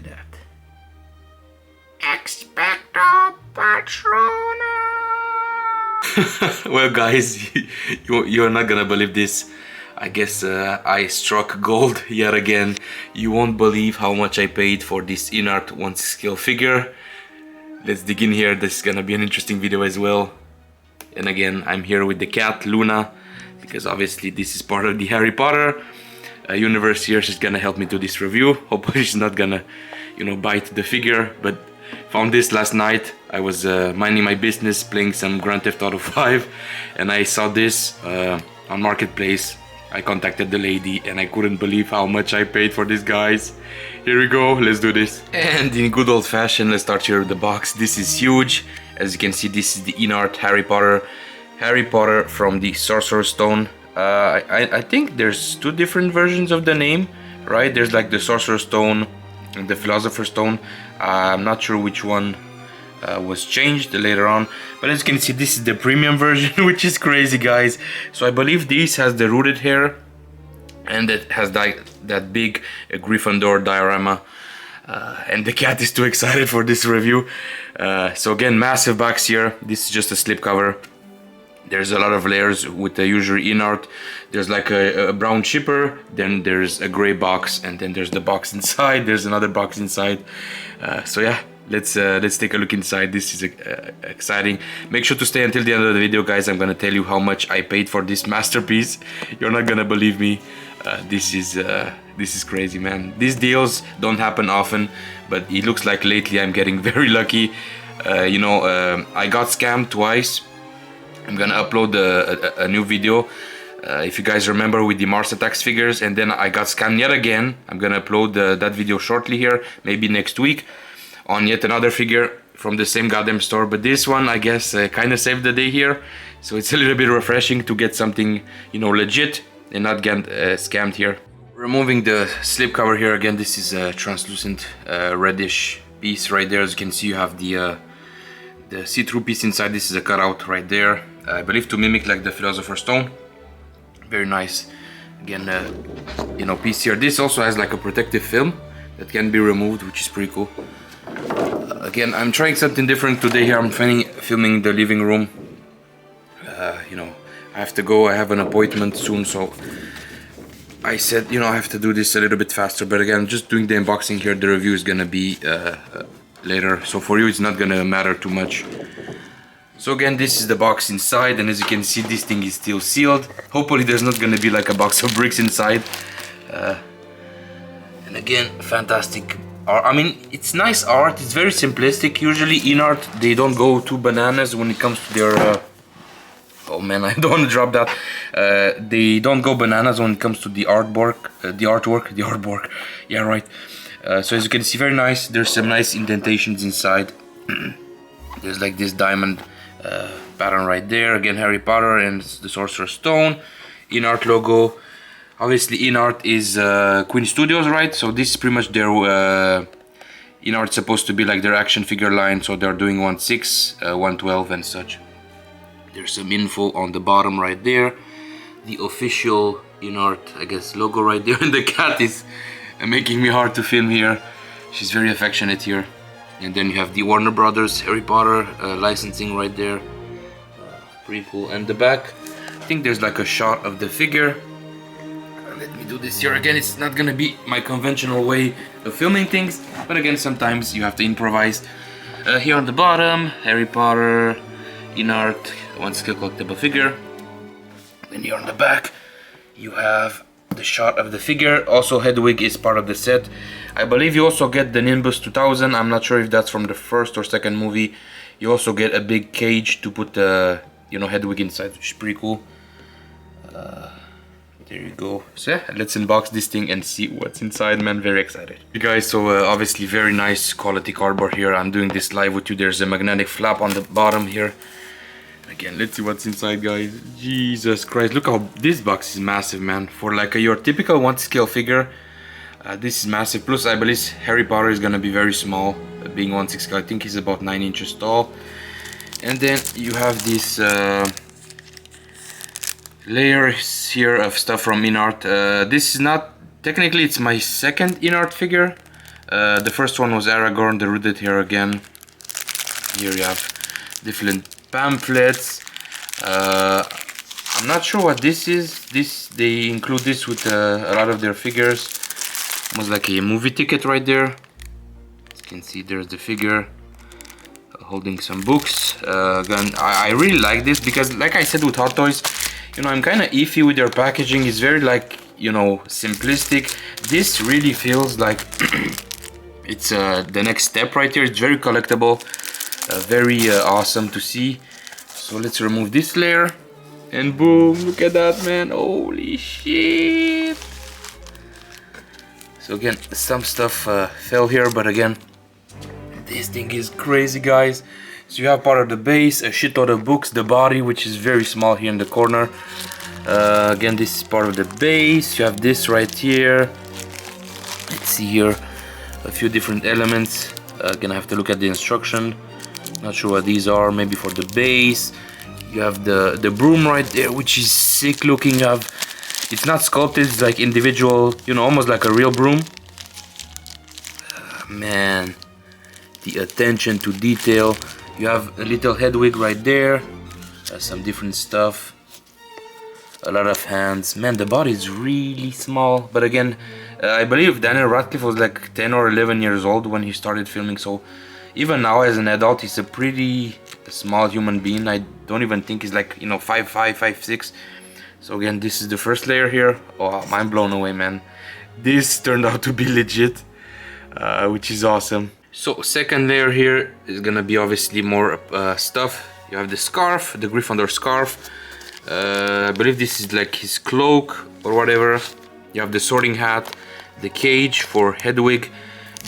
that. Expecto Patronum! Well guys, you're not gonna believe this. I guess I struck gold yet again. You won't believe how much I paid for this InArt 1/6 scale figure. Let's dig in here. This is gonna be an interesting video as well. And again, I'm here with the cat, Luna, because obviously this is part of the Harry Potter universe here. She's gonna help me do this review. Hopefully she's not gonna, you know, bite the figure, but found this last night. I was minding my business, playing some Grand Theft Auto 5, and I saw this on Marketplace. I contacted the lady and I couldn't believe how much I paid for this, guys. Here we go, let's do this. And in good old fashion, let's start here with the box. This is huge. As you can see, this is the InArt Harry Potter from the Sorcerer's Stone. I think there's two different versions of the name, right? There's like the Sorcerer's Stone and the Philosopher's Stone. I'm not sure which one was changed later on, but as you can see, this is the premium version, which is crazy, guys. So I believe this has the rooted hair, and it has that big Gryffindor diorama. And the cat is too excited for this review. So again, massive box here. This is just a slipcover. There's a lot of layers with the usual InArt. There's like a brown shipper, then there's a gray box, and then there's the box inside. There's another box inside. So yeah, let's take a look inside. This is exciting. Make sure to stay until the end of the video, guys. I'm gonna tell you how much I paid for this masterpiece. You're not gonna believe me. This is crazy, man. These deals don't happen often, but it looks like lately I'm getting very lucky. You know, I got scammed twice. I'm gonna upload a new video, if you guys remember, with the Mars Attacks figures, and then I got scammed yet again. I'm gonna upload that video shortly here, maybe next week, on yet another figure from the same goddamn store. But this one, I guess, kind of saved the day here, so it's a little bit refreshing to get something, you know, legit and not get scammed here. Removing the slipcover here again. This is a translucent reddish piece right there. As you can see, you have the see-through piece inside. This is a cutout right there, I believe to mimic like the Philosopher's Stone. Very nice. Again, you know, piece here. This also has like a protective film that can be removed, which is pretty cool. Again, I'm trying something different today here. I'm filming the living room. You know, I have to go. I have an appointment soon, so I said, you know, I have to do this a little bit faster. But again, just doing the unboxing here. The review is gonna be later, so for you it's not gonna matter too much. So again, this is the box inside, and as you can see, this thing is still sealed. Hopefully there's not gonna be like a box of bricks inside. And again, fantastic art. I mean, it's nice art. It's very simplistic. Usually InArt, they don't go too bananas when it comes to their oh man, I don't want to drop that. They don't go bananas when it comes to the artwork. Yeah, right. So as you can see, very nice. There's some nice indentations inside. There's like this diamond pattern right there. Again, Harry Potter and the Sorcerer's Stone. InArt logo. Obviously, InArt is Queen Studios, right? So this is pretty much their InArt's supposed to be like their action figure line. So they're doing 1/6, 1/12 and such. There's some info on the bottom right there. The official InArt, I guess, logo right there. And the cat is making me hard to film here. She's very affectionate here. And then you have the Warner Brothers Harry Potter licensing right there. Pretty cool. And the back, I think there's like a shot of the figure. Let me do this here again. It's not gonna be my conventional way of filming things, but again, sometimes you have to improvise. Here on the bottom, Harry Potter, InArt, 1/6 scale collectible figure. Then here on the back, you have the shot of the figure. Also, Hedwig is part of the set. I believe you also get the Nimbus 2000. I'm not sure if that's from the first or second movie. You also get a big cage to put the, you know, Hedwig inside, which is pretty cool. There you go. So yeah, let's unbox this thing and see what's inside, man. Very excited. You guys, so obviously very nice quality cardboard here. I'm doing this live with you. There's a magnetic flap on the bottom here. Again, let's see what's inside, guys. Jesus Christ, look how this box is massive, man. For like your typical 1/6 scale figure, this is massive. Plus, I believe Harry Potter is gonna be very small, being 1/6 scale. I think he's about 9 inches tall. And then you have this layers here of stuff from InArt. This is not, technically it's my second InArt figure. The first one was Aragorn, the rooted hair again. Here you have different pamphlets. I'm not sure what this is. They include this with a lot of their figures. Almost like a movie ticket right there. As you can see, there's the figure holding some books. Again, I really like this because, like I said with Hot Toys, you know, I'm kind of iffy with their packaging. It's very, like, you know, simplistic. This really feels like it's the next step right here. It's very collectible, very awesome to see. So let's remove this layer, and boom, look at that, man. Holy shit. So again, some stuff fell here, but again, this thing is crazy, guys. So you have part of the base, a shitload of books, the body, which is very small here in the corner. Again, this is part of the base. You have this right here. Let's see here, a few different elements. Again, I have to look at the instruction. Not sure what these are. Maybe for the base. You have the broom right there, which is sick looking. You have, it's not sculpted, it's like individual, you know, almost like a real broom. Man, the attention to detail. You have a little Hedwig right there. Some different stuff. A lot of hands. Man, the body is really small. But again, I believe Daniel Radcliffe was like 10 or 11 years old when he started filming. So even now as an adult, he's a pretty small human being. I don't even think he's like, you know, 5'5", 5'6". So again, this is the first layer here. Oh, mind blown away, man. This turned out to be legit, which is awesome. So second layer here is gonna be obviously more stuff. You have the scarf, the Gryffindor scarf. I believe this is like his cloak or whatever. You have the sorting hat, the cage for Hedwig,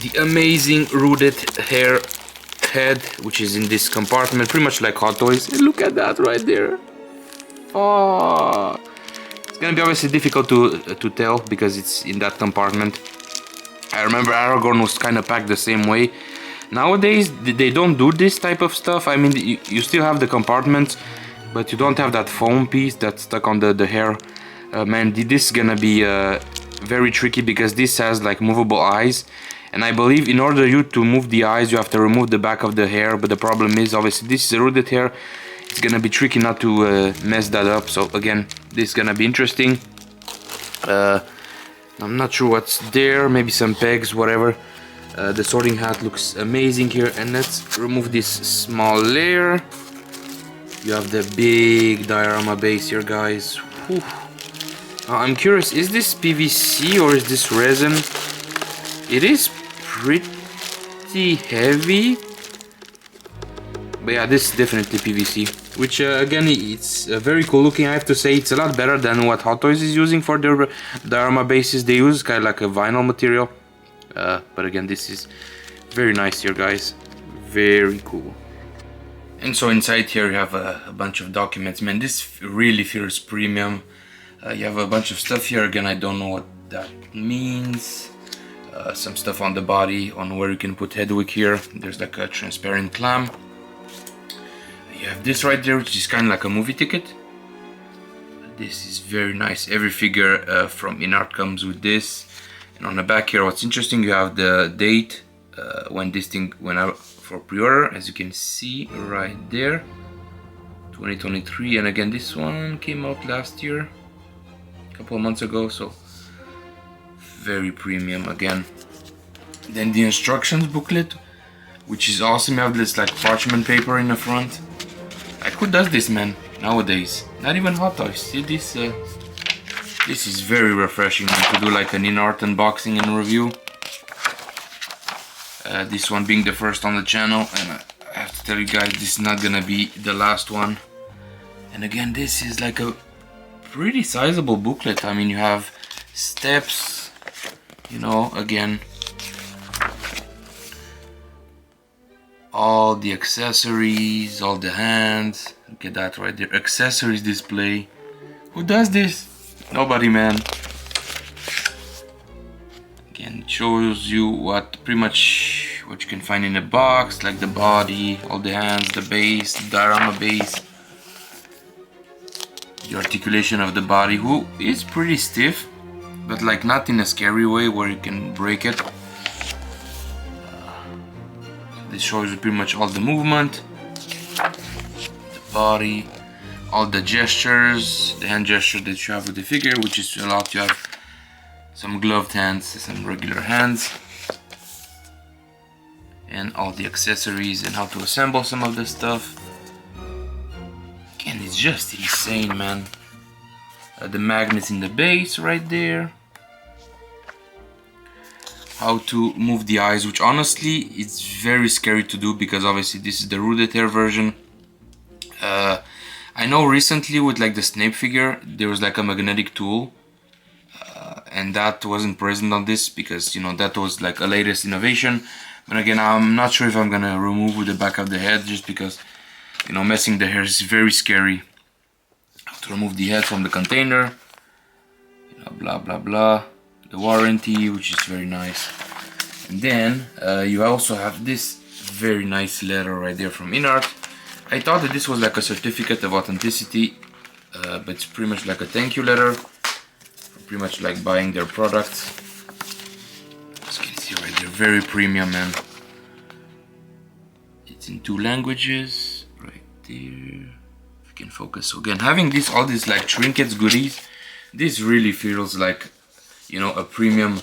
the amazing rooted hair head, which is in this compartment, pretty much like Hot Toys. And look at that right there. Oh, it's gonna be obviously difficult to tell because it's in that compartment. I remember Aragorn was kind of packed the same way. Nowadays they don't do this type of stuff. I mean, you still have the compartments, but you don't have that foam piece that's stuck on the hair. Man, this is gonna be very tricky because this has like movable eyes, and I believe in order you to move the eyes you have to remove the back of the hair. But the problem is obviously this is a rooted hair. It's gonna be tricky not to mess that up. So again, this is gonna be interesting. I'm not sure what's there, maybe some pegs, whatever. The sorting hat looks amazing here, and let's remove this small layer. You have the big diorama base here, guys. Whew. I'm curious, is this PVC or is this resin? It is pretty heavy, but yeah, this is definitely PVC, which again, it's very cool looking. I have to say it's a lot better than what Hot Toys is using for their diorama bases. They use kind of like a vinyl material, but again, this is very nice here, guys. Very cool. And so inside here you have a bunch of documents. Man, this really feels premium. You have a bunch of stuff here. Again, I don't know what that means. Some stuff on the body, on where you can put Hedwig here. There's like a transparent clam. You have this right there, which is kind of like a movie ticket. This is very nice. Every figure from InArt comes with this. And on the back here, what's interesting, you have the date when this thing went out for pre-order, as you can see right there, 2023. And again, this one came out last year, a couple of months ago, so very premium again. Then the instructions booklet, which is awesome. You have this like parchment paper in the front. Like, who does this, man, nowadays? Not even Hot Toys. See this? This is very refreshing, man, to do like an InArt unboxing and review. This one being the first on the channel, and I have to tell you guys, this is not gonna be the last one. And again, this is like a pretty sizable booklet. I mean, you have steps, you know, again, all the accessories, all the hands. Look at that right there, accessories display. Who does this? Nobody, man. Again, it shows you what pretty much what you can find in the box, like the body, all the hands, the base, the diorama base, the articulation of the body, who is pretty stiff, but like not in a scary way where you can break it. This shows you pretty much all the movement, the body, all the gestures, the hand gesture that you have with the figure, which is allowed to have some gloved hands, some regular hands, and all the accessories and how to assemble some of the stuff. And it's just insane, man. The magnets in the base right there. How to move the eyes, which honestly it's very scary to do because obviously this is the Ruditor version. I know recently with like the Snape figure there was like a magnetic tool, and that wasn't present on this because, you know, that was like a latest innovation. But again, I'm not sure if I'm gonna remove with the back of the head, just because, you know, messing the hair is very scary. How to remove the head from the container, you know, blah blah blah. The warranty, which is very nice. And then you also have this very nice letter right there from InArt. I thought that this was like a certificate of authenticity, but it's pretty much like a thank you letter for pretty much like buying their products. As you can see right there, very premium, man. It's in 2 languages right there. If you can focus. So again, having this, all these like trinkets, goodies, this really feels like, you know, a premium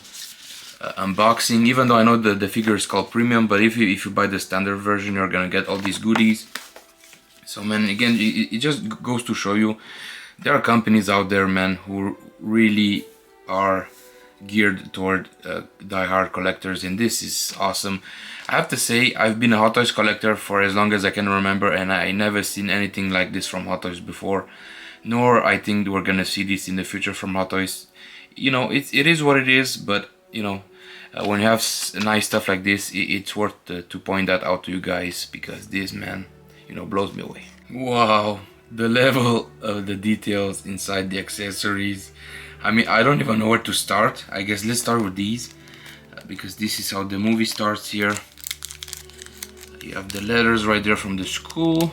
unboxing. Even though I know that the figure is called premium, but if you buy the standard version, you're gonna get all these goodies. So man, again, it just goes to show you there are companies out there, man, who really are geared toward die-hard collectors, and this is awesome. I have to say, I've been a Hot Toys collector for as long as I can remember, and I never seen anything like this from Hot Toys before, nor I think we're gonna see this in the future from Hot Toys. You know, it is what it is, but you know, when you have nice stuff like this, it's worth to point that out to you guys, because this, man, you know, blows me away. Wow, the level of the details inside the accessories. I mean, I don't even know where to start. I guess let's start with these, because this is how the movie starts here. You have the letters right there from the school.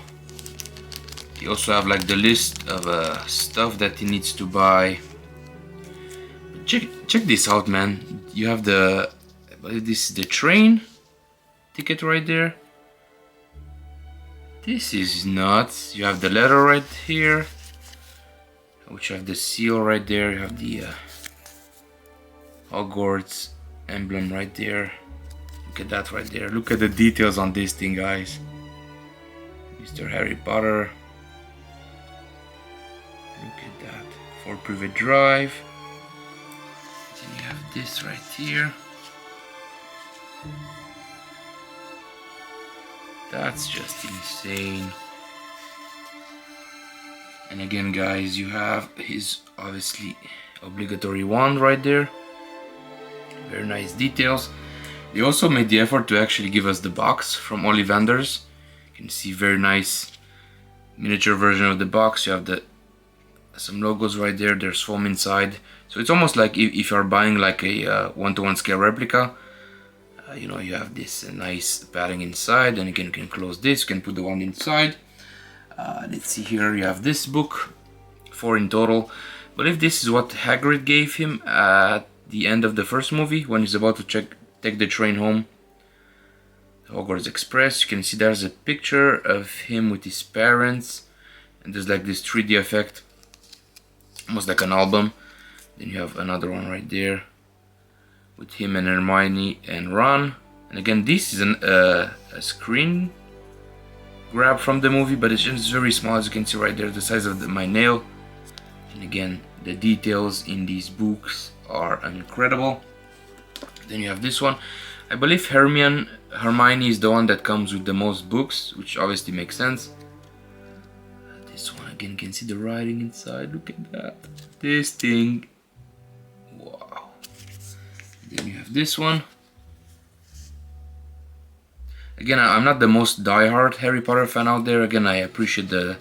You also have like the list of stuff that he needs to buy. Check this out, man. You have the, this is the train ticket right there. This is nuts. You have the letter right here, which you have the seal right there. You have the Hogwarts emblem right there. Look at that right there. Look at the details on this thing, guys. Mr. Harry Potter. Look at that. For private drive. Then you have this right here. That's just insane. And again, guys, you have his obviously obligatory wand right there. Very nice details. They also made the effort to actually give us the box from Ollivanders. You can see very nice miniature version of the box. You have the some logos right there. There's foam inside, so it's almost like if you're buying like a 1-to-1 scale replica. You know, you have this nice padding inside, and again you can close this, you can put the wand inside. Let's see here, you have this book, 4 in total. But if this is what Hagrid gave him at the end of the first movie, when he's about to take the train home, Hogwarts Express, you can see there's a picture of him with his parents, and there's like this 3D effect, almost like an album. Then you have another one right there with him and Hermione and Ron. And again, this is a screen grab from the movie, but it's just very small, as you can see right there, the size of my nail. And again, the details in these books are incredible. Then you have this one. I believe Hermione is the one that comes with the most books, which obviously makes sense. This one again, you can see the writing inside. Look at that. This thing. Wow. Then you have this one. Again, I'm not the most diehard Harry Potter fan out there. Again, I appreciate the,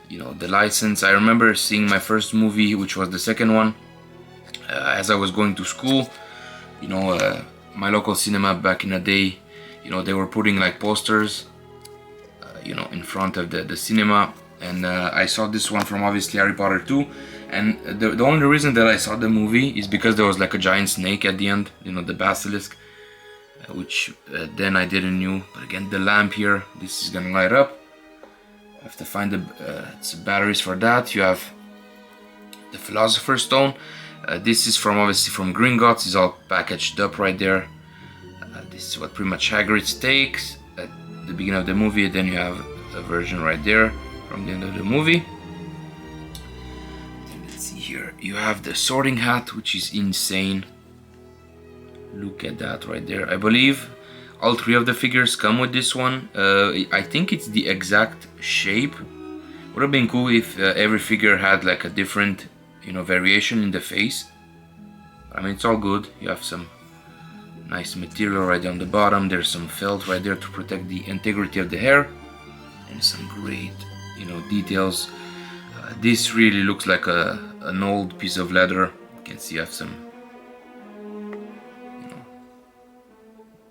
you know, the license. I remember seeing my first movie, which was the second one, as I was going to school. You know, my local cinema back in the day, you know, they were putting like posters, you know, in front of the cinema. And I saw this one from obviously Harry Potter 2. And the only reason that I saw the movie is because there was like a giant snake at the end, you know, the basilisk. which then I didn't knew. But again, the lamp here, this is gonna light up. I have to find the batteries for that. You have the Philosopher's Stone. This is from obviously from Gringotts. It's all packaged up right there. This is what pretty much Hagrid takes at the beginning of the movie. Then you have a version right there from the end of the movie. Then let's see here. You have the Sorting Hat, which is insane. Look at that right there. I believe all three of the figures come with this one. I think it's the exact shape. Would have been cool if every figure had like a different, you know, variation in the face. I mean, it's all good. You have some nice material right on the bottom. There's some felt right there to protect the integrity of the hair, and some great, you know, details. This really looks like an old piece of leather. You can see I have some, you know,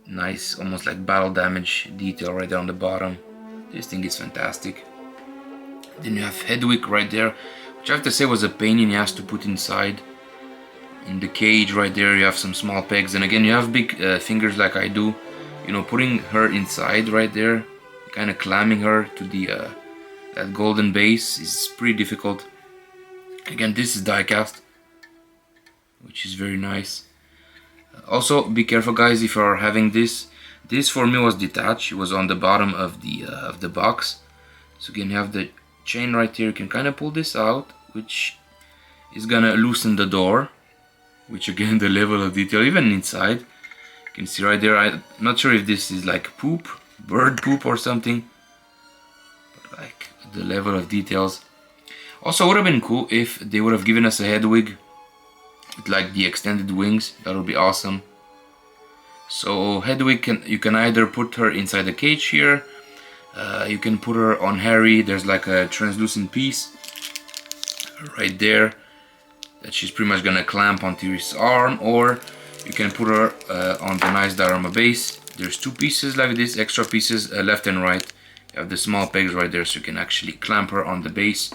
nice, almost like battle damage detail right there on the bottom. This thing is fantastic. Then you have Hedwig right there, which I have to say was a pain in the ass to put inside. In the cage right there, you have some small pegs, and again, you have big fingers like I do. You know, putting her inside right there, kind of clamming her to the that golden base is pretty difficult. Again, this is die-cast, which is very nice. Also, be careful, guys, if you are having this. This for me was detached. It was on the bottom of the box. So again, you have the chain right here. You can kind of pull this out, which is gonna loosen the door. Which again, the level of detail, even inside, you can see right there. I'm not sure if this is like poop, bird poop or something, but like the level of details. Also, would have been cool if they would have given us a Hedwig with like the extended wings. That would be awesome. So Hedwig, you can either put her inside the cage here, you can put her on Harry. There's like a translucent piece right there that she's pretty much gonna clamp onto his arm, or you can put her on the nice diorama base. There's two pieces like this, extra pieces, left and right. You have the small pegs right there, so you can actually clamp her on the base,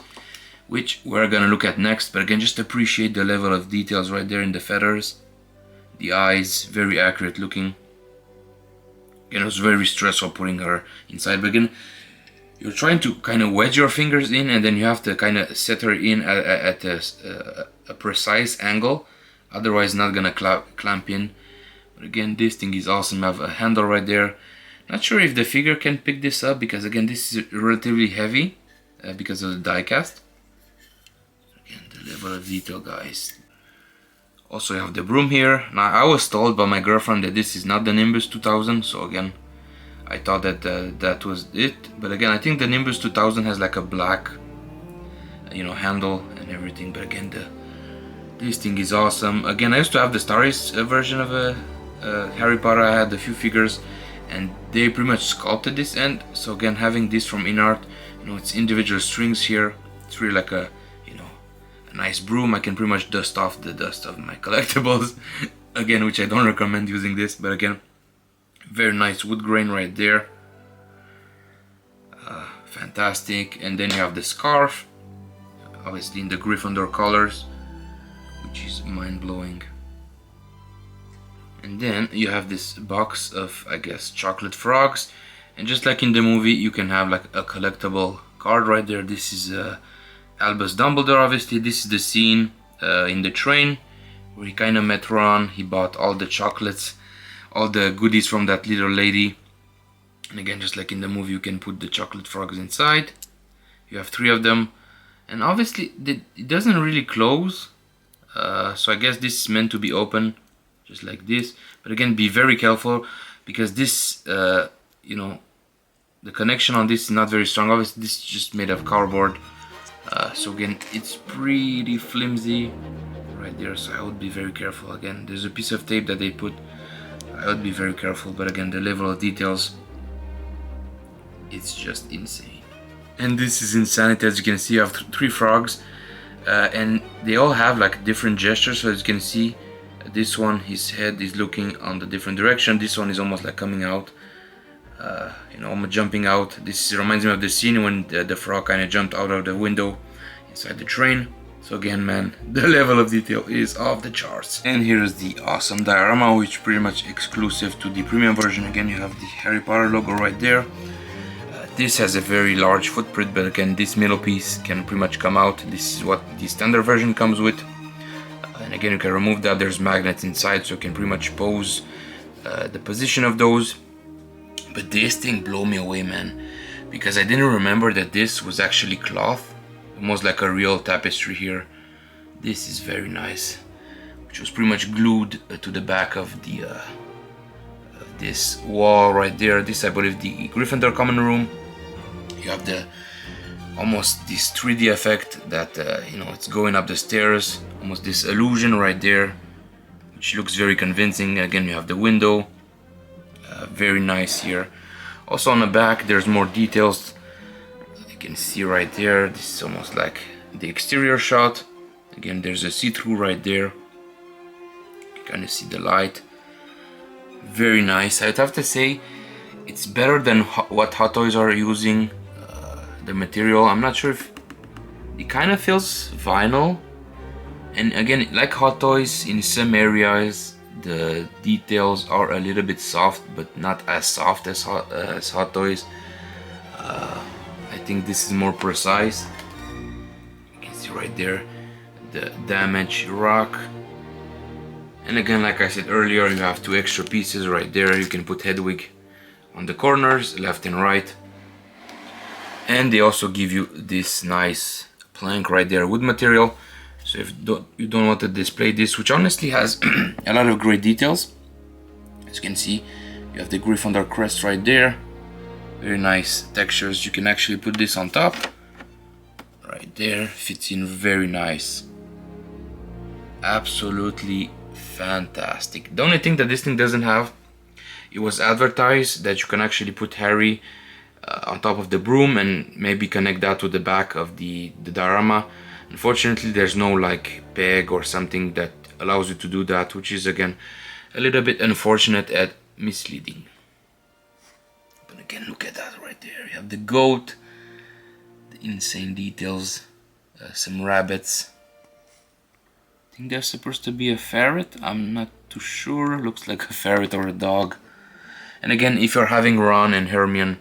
which we're gonna look at next. But again, just appreciate the level of details right there in the feathers. The eyes, very accurate looking. Again, it was very stressful putting her inside, but again, you're trying to kind of wedge your fingers in, and then you have to kind of set her in at a precise angle, otherwise not gonna clamp in. But again, this thing is awesome. I have a handle right there. Not sure if the figure can pick this up, because again, this is relatively heavy because of the die cast. Again, the level of detail, guys. Also, you have the broom here. Now, I was told by my girlfriend that this is not the Nimbus 2000, so again, I thought that that was it. But again, I think the Nimbus 2000 has like a black, you know, handle and everything. But again, this thing is awesome. Again, I used to have the Star Wars version of Harry Potter. I had a few figures, and they pretty much sculpted this end. So again, having this from InArt, you know, it's individual strings here. It's really like a, you know, a nice broom. I can pretty much dust off the dust of my collectibles. Again, which I don't recommend using this, but again, very nice wood grain right there. Fantastic. And then you have the scarf, obviously in the Gryffindor colors, which is mind-blowing. And then you have this box of, I guess, chocolate frogs. And just like in the movie, you can have like a collectible card right there. This is Albus Dumbledore, obviously. This is the scene in the train where he kind of met Ron. He bought all the chocolates, all the goodies from that little lady. And again, just like in the movie, you can put the chocolate frogs inside. You have 3 of them. And obviously, it doesn't really close. So I guess this is meant to be open, just like this. But again, be very careful, because this, you know, the connection on this is not very strong. Obviously, this is just made of cardboard. So again, it's pretty flimsy right there. So I would be very careful. Again, there's a piece of tape that they put. I would be very careful, but again, the level of details, it's just insane. And this is insanity. As you can see, you have 3 frogs, and they all have like different gestures. So as you can see, this one, his head is looking on the different direction. This one is almost like coming out, you know, almost jumping out. This reminds me of the scene when the frog kind of jumped out of the window inside the train. So again, man, the level of detail is off the charts. And here's the awesome diorama, which pretty much exclusive to the premium version. Again, you have the Harry Potter logo right there. This has a very large footprint, but again, this middle piece can pretty much come out. This is what the standard version comes with. And again, you can remove that. There's magnets inside, so you can pretty much pose the position of those. But this thing blew me away, man, because I didn't remember that this was actually cloth, almost like a real tapestry here. This is very nice, which was pretty much glued to the back of the this wall right there. This, I believe, the Gryffindor common room. You have the almost this 3D effect that you know, it's going up the stairs, almost this illusion right there, which looks very convincing. Again, you have the window, very nice here. Also on the back, there's more details. You can see right there, this is almost like the exterior shot. Again, there's a see-through right there. You kind of see the light. Very nice. I'd have to say it's better than what Hot Toys are using. The material, I'm not sure if it kind of feels vinyl, and again, like Hot Toys, in some areas the details are a little bit soft, but not as soft as Hot Toys. I think this is more precise. You can see right there the damaged rock. And again, like I said earlier, you have two extra pieces right there. You can put Hedwig on the corners, left and right. And they also give you this nice plank right there, wood material. So if you don't want to display this, which honestly has a lot of great details. As you can see, you have the Gryffindor crest right there. Very nice textures. You can actually put this on top. Right there, fits in very nice. Absolutely fantastic. The only thing that this thing doesn't have, it was advertised that you can actually put Harry on top of the broom and maybe connect that to the back of the diorama. Unfortunately, there's no like peg or something that allows you to do that, which is again a little bit unfortunate and misleading. But again, look at that right there. You have the goat, the insane details, some rabbits. I think they're supposed to be a ferret. I'm not too sure. Looks like a ferret or a dog. And again, if you're having Ron and Hermione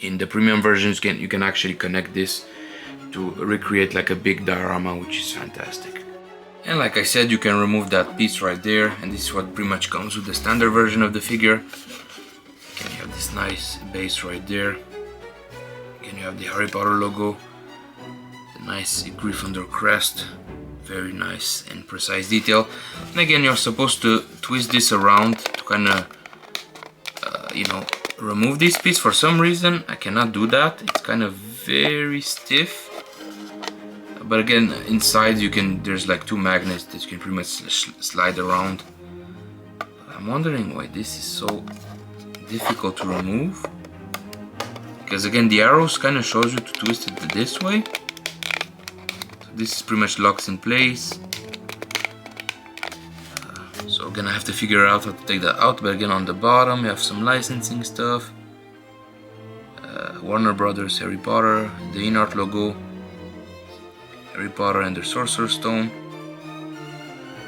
in the premium versions, you can actually connect this to recreate like a big diorama, which is fantastic. And like I said, you can remove that piece right there, and this is what pretty much comes with the standard version of the figure. Again, you have this nice base right there. Again, you have the Harry Potter logo, the nice Gryffindor crest, very nice and precise detail. And again, you're supposed to twist this around to kind of you know, remove this piece. For some reason I cannot do that. It's kind of very stiff, but again, inside there's like two magnets that you can pretty much slide around. I'm wondering why this is so difficult to remove, because again, the arrows kind of shows you to twist it this way. So this is pretty much locked in place. So we're gonna have to figure out how to take that out. But again, on the bottom you have some licensing stuff, Warner Brothers, Harry Potter, the InArt logo, Harry Potter and the Sorcerer's Stone,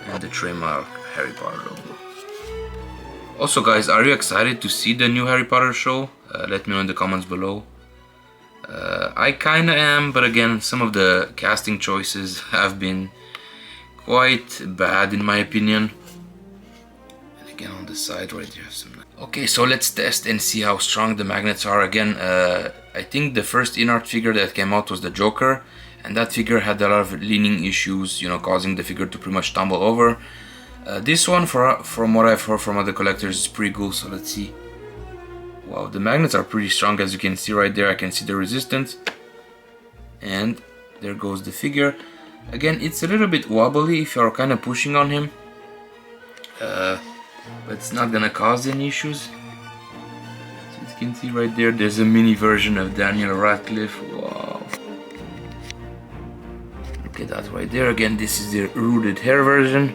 and the trademark Harry Potter logo. Also guys, are you excited to see the new Harry Potter show? Let me know in the comments below. I kinda am, but again, some of the casting choices have been quite bad in my opinion. Again, on the side right there, have some. Okay, so let's test and see how strong the magnets are. Again, I think the first InArt figure that came out was the Joker, and that figure had a lot of leaning issues, you know, causing the figure to pretty much tumble over. This one, from what I've heard from other collectors, is pretty cool. So let's see. Wow, the magnets are pretty strong, as you can see right there. I can see the resistance, and there goes the figure. Again, it's a little bit wobbly if you're kind of pushing on him. But it's not gonna cause any issues. So you can see right there, there's a mini version of Daniel Radcliffe. Wow. Look at that right there. Again, this is the rooted hair version.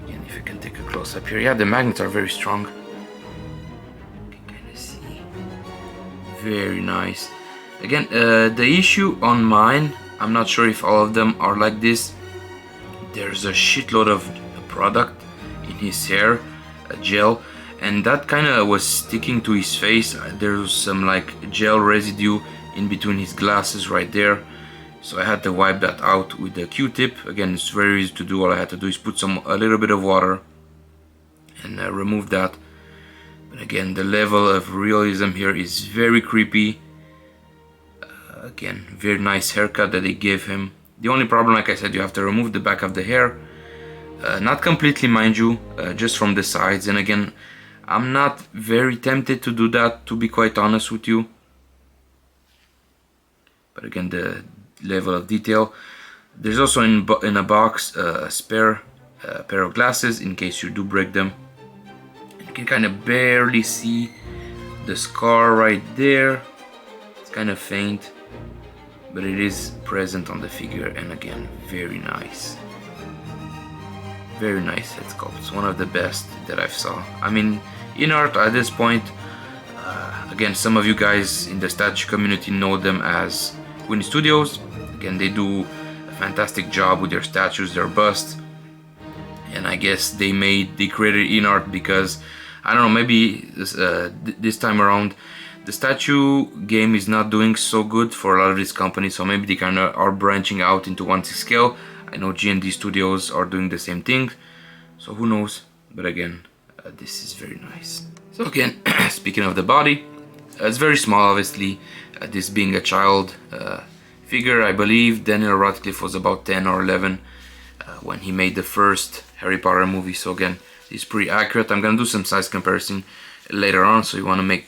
Again, if you can take a close up here. Yeah, the magnets are very strong. You can kind of see. Very nice. Again, the issue on mine, I'm not sure if all of them are like this. There's a shitload of product in his hair, a gel, and that kind of was sticking to his face. There was some like gel residue in between his glasses right there, so I had to wipe that out with the Q-tip. Again, it's very easy to do. All I had to do is put a little bit of water and remove that. But again, the level of realism here is very creepy. Again, very nice haircut that they gave him. The only problem, like I said, you have to remove the back of the hair. Not completely, mind you, just from the sides. And again, I'm not very tempted to do that, to be quite honest with you. But again, the level of detail. There's also in a box a spare pair of glasses in case you do break them. You can kind of barely see the scar right there. It's kind of faint, but it is present on the figure, and again, very nice. Very nice head sculpts, one of the best that I've saw. I mean, InArt at this point, again, some of you guys in the statue community know them as Queen Studios. Again, they do a fantastic job with their statues, their busts. And I guess they created InArt because, I don't know, maybe this time around the statue game is not doing so good for a lot of these companies, so maybe they kind of are branching out into 1/6 scale. I know G&D Studios are doing the same thing, so who knows. But again, this is very nice. So again, speaking of the body, it's very small, obviously. This being a child figure, I believe Daniel Radcliffe was about 10 or 11 when he made the first Harry Potter movie. So again, it's pretty accurate. I'm gonna do some size comparison later on, so you want to make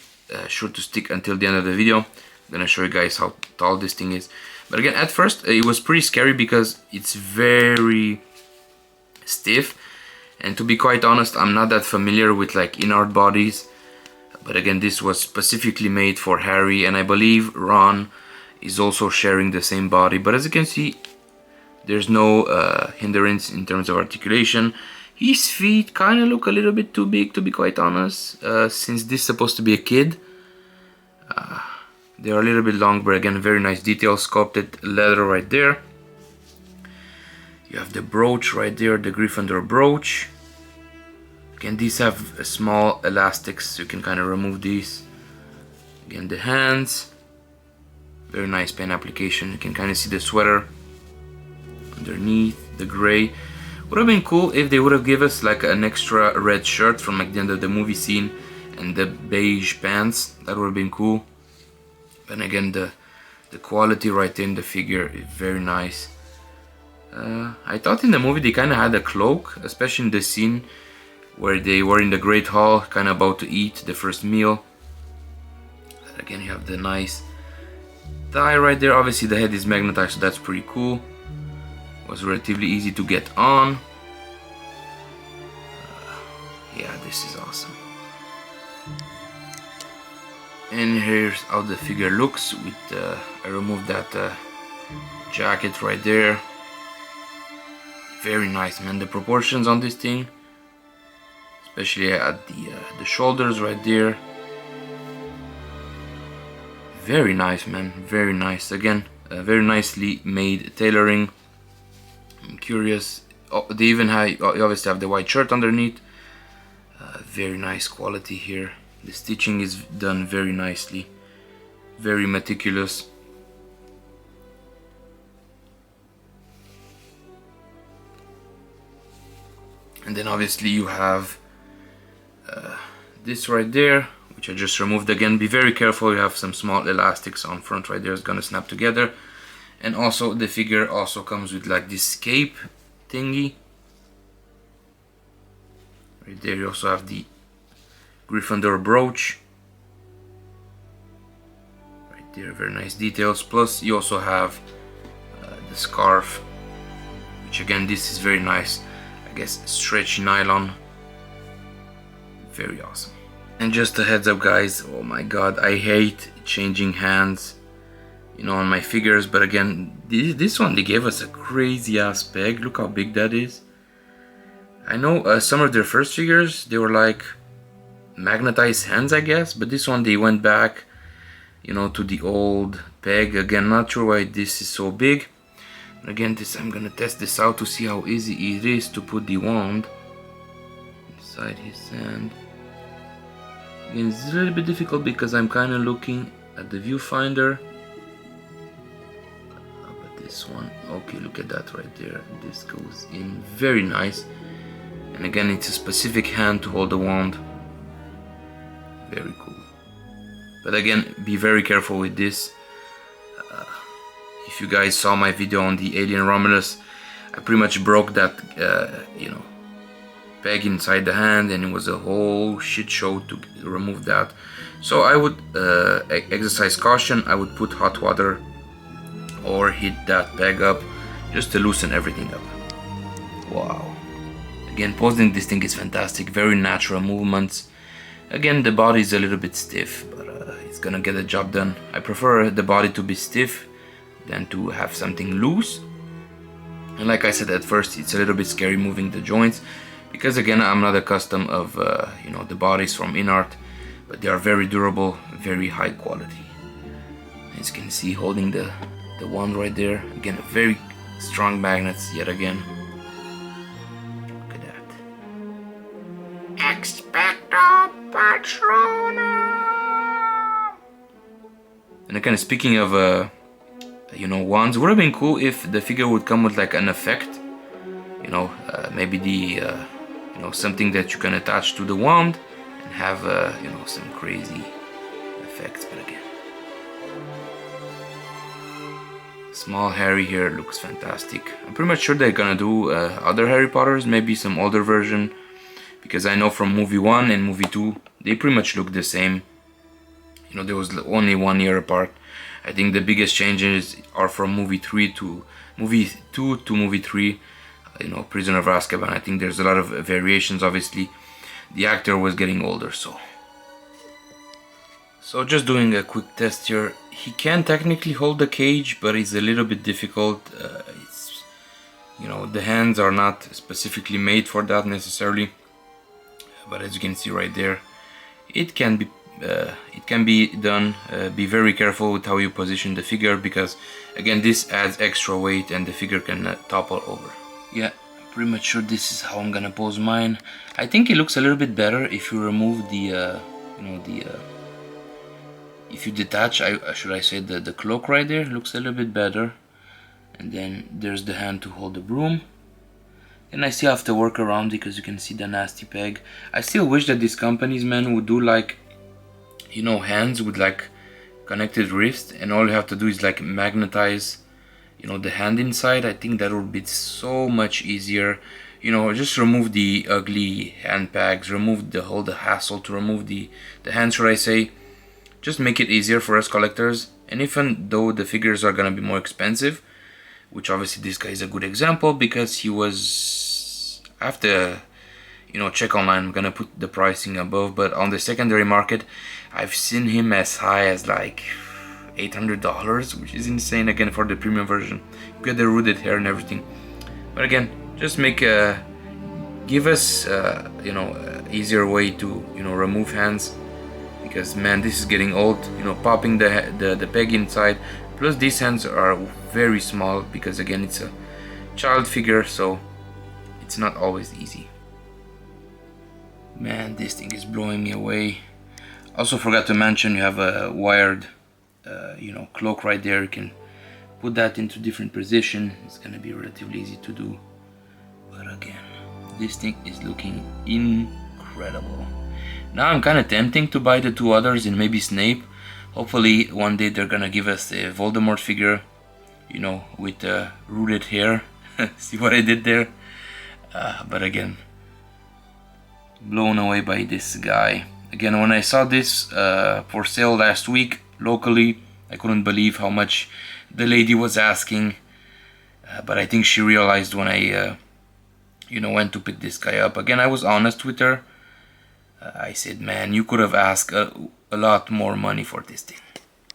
sure to stick until the end of the video. I'm gonna show you guys how tall this thing is. But again, at first it was pretty scary because it's very stiff, and to be quite honest, I'm not that familiar with like InArt bodies. But again, this was specifically made for Harry, and I believe Ron is also sharing the same body. But as you can see, there's no hindrance in terms of articulation. His feet kind of look a little bit too big, to be quite honest, since this is supposed to be a kid. They are a little bit long, but again, very nice detail, sculpted leather right there. You have the brooch right there, the Gryffindor brooch. Again, these have a small elastics, so you can kind of remove these. Again, the hands, very nice pen application. You can kind of see the sweater underneath, the gray. Would have been cool if they would have given us like an extra red shirt from like the end of the movie scene and the beige pants. That would have been cool. And again, the quality right there in the figure is very nice. I thought in the movie they kind of had a cloak, especially in the scene where they were in the Great Hall, kind of about to eat the first meal. And again, you have the nice thigh right there. Obviously the head is magnetized, so that's pretty cool. Was relatively easy to get on. Yeah, this is awesome. And here's how the figure looks with I removed that jacket right there. Very nice, man. The proportions on this thing, especially at the shoulders right there. Very nice, man. Very nice. Again, very nicely made tailoring. I'm curious. Oh, they even have, you obviously have the white shirt underneath. Very nice quality here. The stitching is done very nicely. Very meticulous. And then obviously you have this right there, which I just removed. Again, be very careful. You have some small elastics on front right there. It's gonna snap together. And also the figure also comes with like this cape thingy. Right there you also have the Gryffindor brooch. Right there, very nice details. Plus you also have the scarf, which again, this is very nice. I guess stretchy nylon. Very awesome. And just a heads up guys, oh my god, I hate changing hands, you know, on my figures. But again, this one, they gave us a crazy ass peg. Look how big that is. I know some of their first figures, they were like magnetized hands, I guess, but this one they went back, you know, to the old peg. Again, not sure why this is so big. And again, I'm gonna test this out to see how easy it is to put the wand inside his hand. Again, it's a little bit difficult because I'm kind of looking at the viewfinder. But this one, okay, look at that right there. This goes in very nice. And again, it's a specific hand to hold the wand. Very cool. But again, be very careful with this. If you guys saw my video on the alien Romulus, I pretty much broke that, you know, peg inside the hand, and it was a whole shit show to remove that. So I would exercise caution. I would put hot water or heat that peg up just to loosen everything up. Wow. Again, posing this thing is fantastic. Very natural movements. Again, the body is a little bit stiff, but it's gonna get the job done. I prefer the body to be stiff than to have something loose. And like I said at first, it's a little bit scary moving the joints because again, I'm not accustomed of you know, the bodies from InArt, but they are very durable, very high quality. As you can see, holding the wand right there. Again, very strong magnets yet again. Look at that. Expecto Patronum. And again, speaking of you know, wands, would have been cool if the figure would come with like an effect, you know, maybe the you know, something that you can attach to the wand and have you know, some crazy effects. But again, small Harry here looks fantastic. I'm pretty much sure they're gonna do other Harry Potters, maybe some older version, because I know from movie 1 and movie 2 they pretty much look the same. You know, there was only 1 year apart. I think the biggest changes are from movie 2 to movie 3. You know, Prisoner of Azkaban. I think there's a lot of variations. Obviously, the actor was getting older, so just doing a quick test here. He can technically hold the cage, but it's a little bit difficult. It's, you know, the hands are not specifically made for that necessarily. But as you can see right there, it can be done. Be very careful with how you position the figure, because again, this adds extra weight and the figure can topple over. Yeah, I'm pretty much sure this is how I'm gonna pose mine. I think it looks a little bit better if you remove the you know, if you detach, should I say, the cloak right there. Looks a little bit better. And then there's the hand to hold the broom. And I still have to work around because you can see the nasty peg. I still wish that these companies, man, would do like, you know, hands with like connected wrist, and all you have to do is like magnetize, you know, the hand inside. I think that would be so much easier. You know, just remove the ugly hand pegs, remove the whole hassle to remove the hands, should I say. Just make it easier for us collectors. And even though the figures are gonna be more expensive, which obviously this guy is a good example because he was, I have to, you know, check online. I'm gonna put the pricing above, but on the secondary market I've seen him as high as like $800, which is insane. Again, for the premium version, you get the rooted hair and everything. But again, just give us you know, easier way to, you know, remove hands, because man, this is getting old. You know, popping the peg inside, plus these hands are very small because again, it's a child figure, so it's not always easy. Man, this thing is blowing me away. Also forgot to mention, you have a wired you know, cloak right there. You can put that into different position. It's gonna be relatively easy to do. But again, this thing is looking incredible. Now I'm kind of tempting to buy the 2 others and maybe Snape. Hopefully one day they're gonna give us a Voldemort figure, you know, with rooted hair. See what I did there? But again, blown away by this guy. Again, when I saw this for sale last week locally, I couldn't believe how much the lady was asking. But I think she realized when I you know, went to pick this guy up. Again, I was honest with her. I said, man, you could have asked a lot more money for this thing.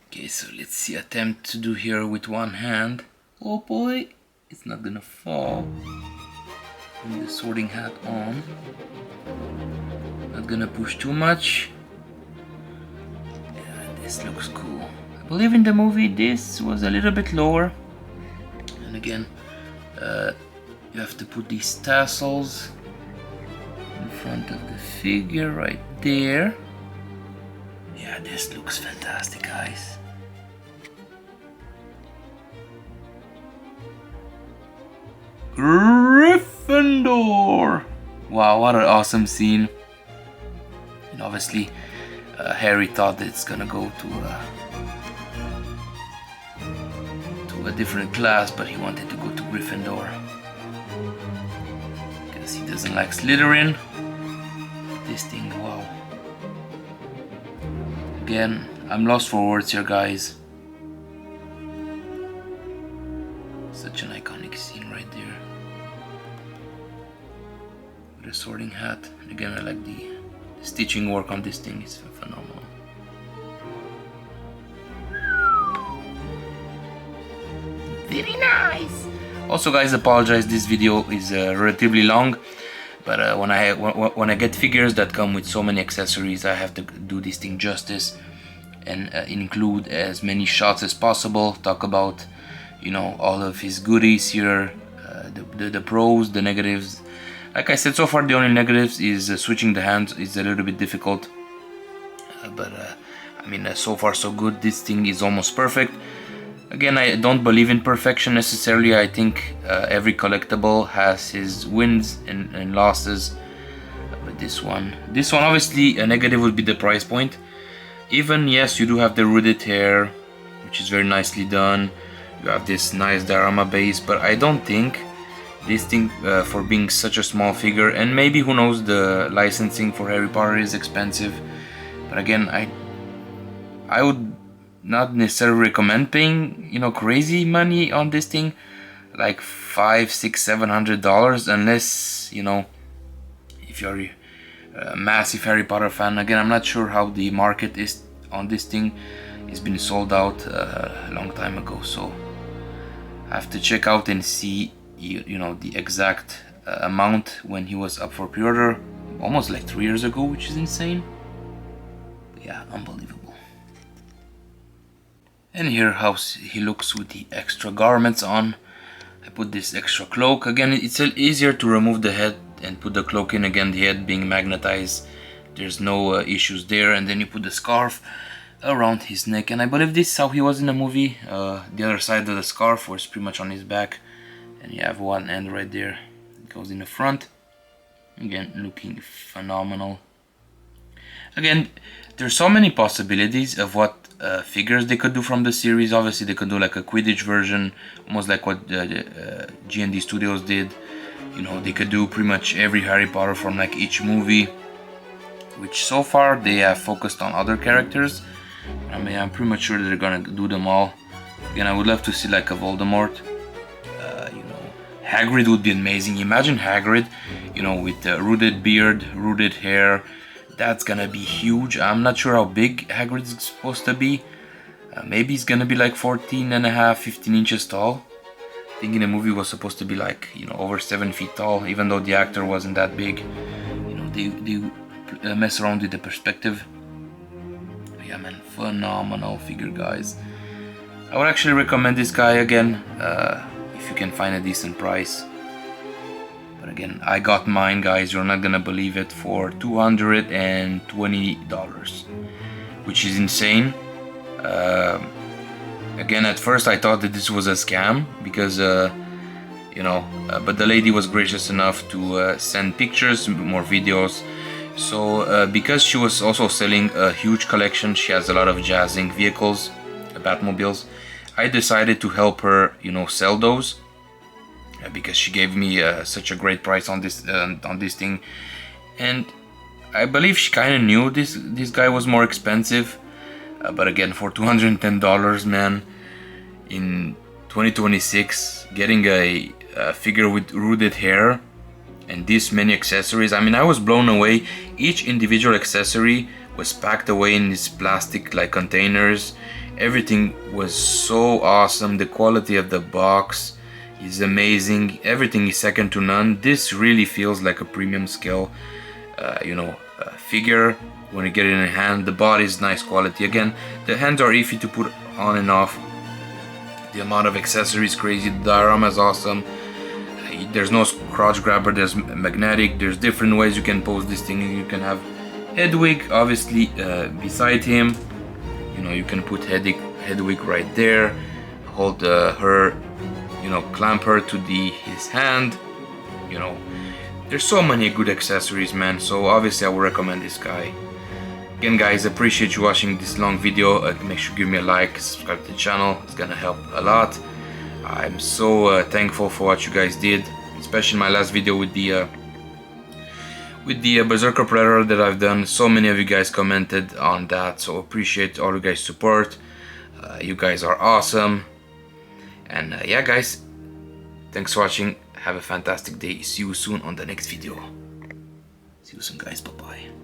Okay, so let's see, attempt to do here with one hand. Oh boy, it's not gonna fall. Put the sorting hat on. Not gonna push too much. Yeah, this looks cool. I believe in the movie this was a little bit lower. And again, You have to put these tassels in front of the figure right there. Yeah, this looks fantastic, guys. Gryffindor! Wow, what an awesome scene. And obviously, Harry thought that it's gonna go to a different class, but he wanted to go to Gryffindor. Because he doesn't like Slytherin. This thing, wow. Again, I'm lost for words here, guys. Such an iconic scene right there. With a sorting hat. Again, I like the stitching work on this thing, is phenomenal. Very nice! Also, guys, apologize, this video is relatively long, but when I get figures that come with so many accessories, I have to do this thing justice and include as many shots as possible, talk about, you know, all of his goodies here, the pros, the negatives. Like I said, so far the only negatives is switching the hands is a little bit difficult, but I mean, so far so good. This thing is almost perfect. Again, I don't believe in perfection necessarily. I think every collectible has his wins and losses, but this one obviously a negative would be the price point. Even, yes, you do have the rooted hair, which is very nicely done. You have this nice diorama base, but I don't think this thing, for being such a small figure, and maybe, who knows, the licensing for Harry Potter is expensive, but again, I would not necessarily recommend paying, you know, crazy money on this thing, like $500, $600, $700, unless, you know, if you're a massive Harry Potter fan. Again, I'm not sure how the market is on this thing. It's been sold out a long time ago, so I have to check out and see, you know, the exact amount when he was up for pre-order, almost like 3 years ago, which is insane. But yeah, unbelievable. And here how he looks with the extra garments on. I put this extra cloak. Again, it's easier to remove the head and put the cloak in. Again, the head being magnetized, there's no issues there. And then you put the scarf around his neck, and I believe this is how he was in the movie. The other side of the scarf was pretty much on his back, and you have one end right there. It goes in the front. Again, looking phenomenal. Again, there's so many possibilities of what figures they could do from the series. Obviously, they could do like a Quidditch version, almost like what G&D Studios did. You know, they could do pretty much every Harry Potter from like each movie, which so far they have focused on other characters. I mean, I'm pretty much sure they're gonna do them all. Again, I would love to see like a Voldemort. You know, Hagrid would be amazing. Imagine Hagrid, you know, with a rooted beard, rooted hair. That's gonna be huge. I'm not sure how big Hagrid is supposed to be. Maybe he's gonna be like 14 and a half, 15 inches tall. I think in the movie was supposed to be like, you know, over 7 feet tall, even though the actor wasn't that big. You know, they mess around with the perspective. Yeah, man, phenomenal figure, guys. I would actually recommend this guy again, if you can find a decent price. But again, I got mine, guys, you're not gonna believe it, for $220, which is insane. Again, at first I thought that this was a scam, because you know, but the lady was gracious enough to send pictures, more videos. So because she was also selling a huge collection, she has a lot of jazzing vehicles, Batmobiles, I decided to help her, you know, sell those, because she gave me such a great price on this thing. And I believe she kind of knew this guy was more expensive, but again, for $210, man, in 2026, getting a figure with rooted hair and this many accessories, I mean, I was blown away. Each individual accessory was packed away in these plastic like containers. Everything was so awesome. The quality of the box is amazing. Everything is second to none. This really feels like a premium scale, you know, figure when you get it in your hand. The body is nice quality. Again, the hands are easy to put on and off. The amount of accessories crazy. The diorama is awesome. there's no crotch grabber, there's magnetic, there's different ways you can pose this thing. You can have Hedwig obviously beside him, you know, you can put Hedwig right there, hold her, you know, clamp her to his hand, you know. There's so many good accessories, man, so obviously I would recommend this guy. Again guys, appreciate you watching this long video. Make sure to give me a like, subscribe to the channel, it's gonna help a lot. I'm so thankful for what you guys did, especially my last video with the Berserker Predator that I've done. So many of you guys commented on that, so appreciate all you guys' support. You guys are awesome. And yeah guys, thanks for watching, have a fantastic day, see you soon on the next video. See you soon guys, bye bye.